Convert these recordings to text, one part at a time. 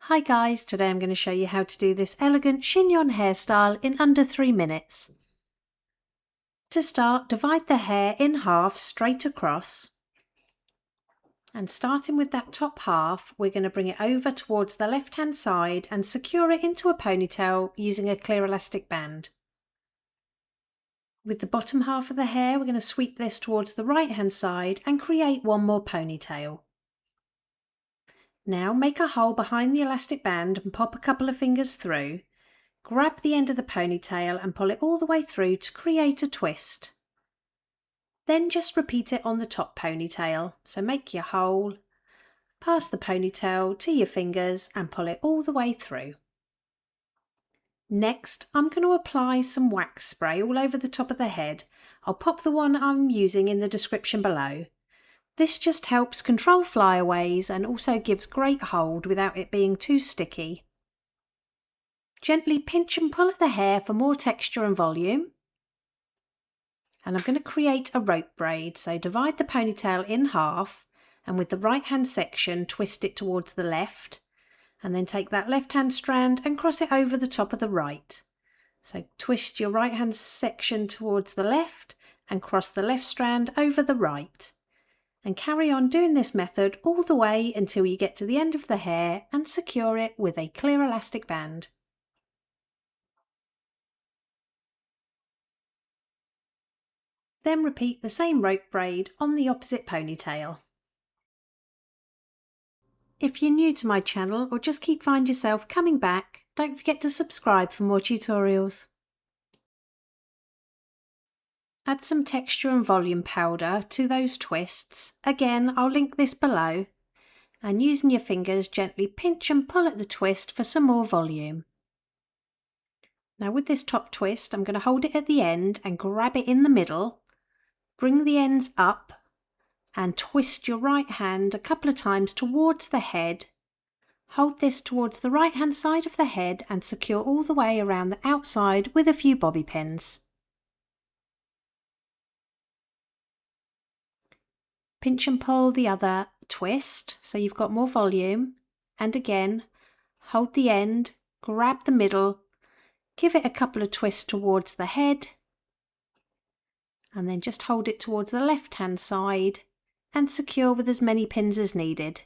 Hi guys, today I'm going to show you how to do this elegant chignon hairstyle in under 3 minutes. To start, divide the hair in half straight across, and starting with that top half, we're going to bring it over towards the left hand side and secure it into a ponytail using a clear elastic band. With the bottom half of the hair, we're going to sweep this towards the right hand side and create one more ponytail. Now make a hole behind the elastic band and pop a couple of fingers through. Grab the end of the ponytail and pull it all the way through to create a twist. Then just repeat it on the top ponytail. So make your hole, pass the ponytail to your fingers and pull it all the way through. Next, I'm going to apply some wax spray all over the top of the head. I'll pop the one I'm using in the description below. This just helps control flyaways and also gives great hold without it being too sticky. Gently pinch and pull at the hair for more texture and volume. And I'm going to create a rope braid, so divide the ponytail in half and with the right hand section twist it towards the left, and then take that left hand strand and cross it over the top of the right. So twist your right hand section towards the left and cross the left strand over the right. And carry on doing this method all the way until you get to the end of the hair and secure it with a clear elastic band. Then repeat the same rope braid on the opposite ponytail. If you're new to my channel or just keep finding yourself coming back, don't forget to subscribe for more tutorials. Add some texture and volume powder to those twists. Again, I'll link this below. And using your fingers, gently pinch and pull at the twist for some more volume. Now with this top twist, I'm going to hold it at the end and grab it in the middle. Bring the ends up and twist your right hand a couple of times towards the head. Hold this towards the right hand side of the head and secure all the way around the outside with a few bobby pins. Pinch and pull the other twist so you've got more volume, and again hold the end, grab the middle, give it a couple of twists towards the head, and then just hold it towards the left hand side and secure with as many pins as needed.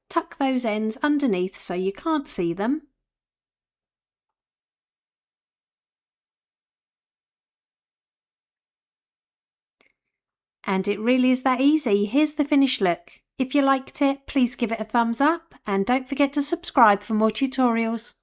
Tuck those ends underneath so you can't see them. And it really is that easy. Here's the finished look. If you liked it, please give it a thumbs up and don't forget to subscribe for more tutorials.